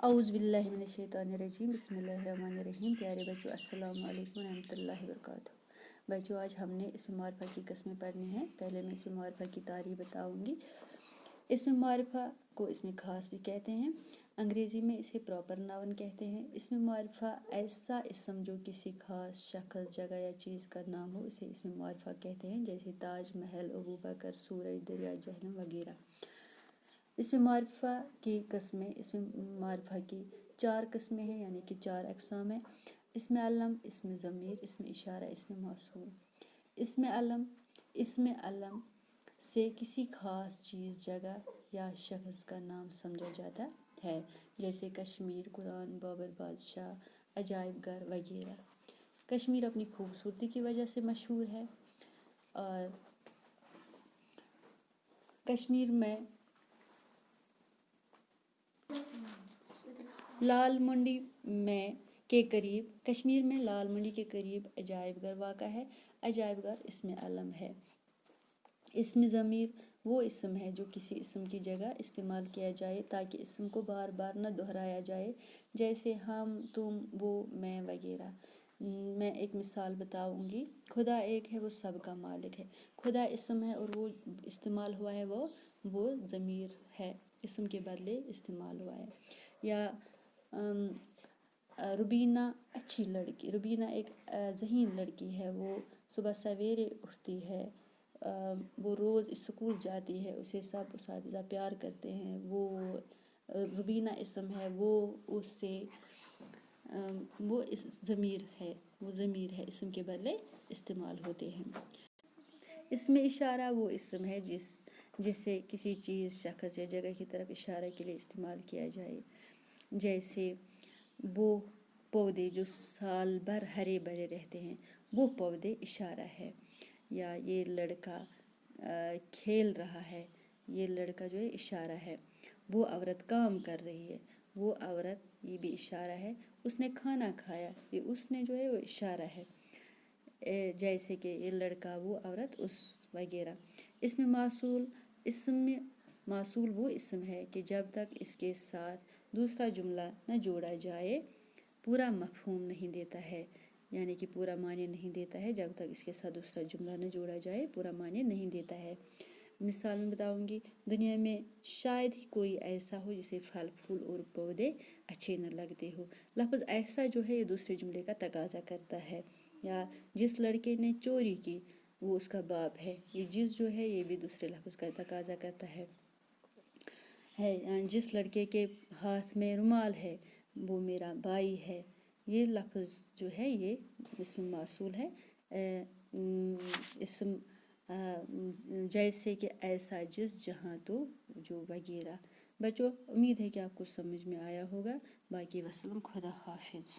اعوذ باللہ من الشیطان الرجیم بسم اللہ الرحمن الرحیم۔ پیارے بچوں السلام علیکم ورحمۃ اللہ وبرکاتہ۔ بچوں آج ہم نے اسم معرفہ کی قسمیں پڑھنی ہیں۔ پہلے میں اسم معرفہ کی تعریف بتاؤں گی۔ اسم معرفہ کو اسم خاص بھی کہتے ہیں، انگریزی میں اسے پراپر ناؤن کہتے ہیں۔ اسم معرفہ ایسا اسم جو کسی خاص شخص، جگہ یا چیز کا نام ہو، اسے اسم معرفہ کہتے ہیں، جیسے تاج محل، ابوبکر، سورج، دریا، جہنم وغیرہ۔ اسم معرفہ کی قسمیں، اسم معرفہ کی 4 قسمیں ہیں، یعنی کہ 4 اقسام ہیں۔ اسم علم، اسم ضمیر، اسم اشارہ، اسم موصول۔ اسم علم سے کسی خاص چیز، جگہ یا شخص کا نام سمجھا جاتا ہے، جیسے کشمیر، قرآن، بابر بادشاہ، عجائب گھر وغیرہ۔ کشمیر اپنی خوبصورتی کی وجہ سے مشہور ہے، اور کشمیر میں لال منڈی کے قریب عجائب گھر واقع ہے۔ عجائب گھر اسم علم ہے۔ اسم ضمیر وہ اسم ہے جو کسی اسم کی جگہ استعمال کیا جائے تاکہ اسم کو بار بار نہ دہرایا جائے، جیسے ہم، تم، وہ، میں وغیرہ۔ میں ایک مثال بتاؤں گی۔ خدا ایک ہے، وہ سب کا مالک ہے۔ خدا اسم ہے اور وہ استعمال ہوا ہے، وہ ضمیر ہے، اسم کے بدلے استعمال ہوا ہے۔ یا روبینہ اچھی لڑکی، روبینہ ایک ذہین لڑکی ہے، وہ صبح سویرے اٹھتی ہے، وہ روز اسکول جاتی ہے، اسے سب اساتذہ پیار کرتے ہیں، وہ روبینہ اسم ہے، وہ ضمیر ہے، اسم کے بدلے استعمال ہوتے ہیں۔ اسم اشارہ وہ اسم ہے جسے کسی چیز، شخص یا جگہ کی طرف اشارہ کے لیے استعمال کیا جائے، جیسے وہ پودے جو سال بھر ہرے بھرے رہتے ہیں، وہ پودے اشارہ ہے۔ یا یہ لڑکا کھیل رہا ہے، یہ لڑکا جو ہے اشارہ ہے۔ وہ عورت کام کر رہی ہے، وہ عورت، یہ بھی اشارہ ہے۔ اس نے کھانا کھایا، یہ اس نے جو ہے وہ اشارہ ہے، جیسے کہ یہ لڑکا، وہ عورت، اس وغیرہ۔ اسم موصول وہ اسم ہے کہ جب تک اس کے ساتھ دوسرا جملہ نہ جوڑا جائے پورا مفہوم نہیں دیتا ہے، یعنی کہ پورا معنی نہیں دیتا ہے۔ جب تک اس کے ساتھ دوسرا جملہ نہ جوڑا جائے پورا معنی نہیں دیتا ہے۔ مثال میں بتاؤں گی، دنیا میں شاید ہی کوئی ایسا ہو جسے پھل پھول اور پودے اچھے نہ لگتے ہو۔ لفظ ایسا جو ہے یہ دوسرے جملے کا تقاضا کرتا ہے۔ یا جس لڑکے نے چوری کی وہ اس کا باپ ہے، یہ جس جو ہے یہ بھی دوسرے لفظ کا تقاضا کرتا ہے۔ جس لڑکے کے ہاتھ میں رومال ہے وہ میرا بھائی ہے، یہ لفظ جو ہے یہ اسم موصول ہے۔ اسم جیسے کہ ایسا، جس، جہاں، تو، جو وغیرہ۔ بچوں امید ہے کہ آپ کو سمجھ میں آیا ہوگا۔ باقی وسلام، خدا حافظ۔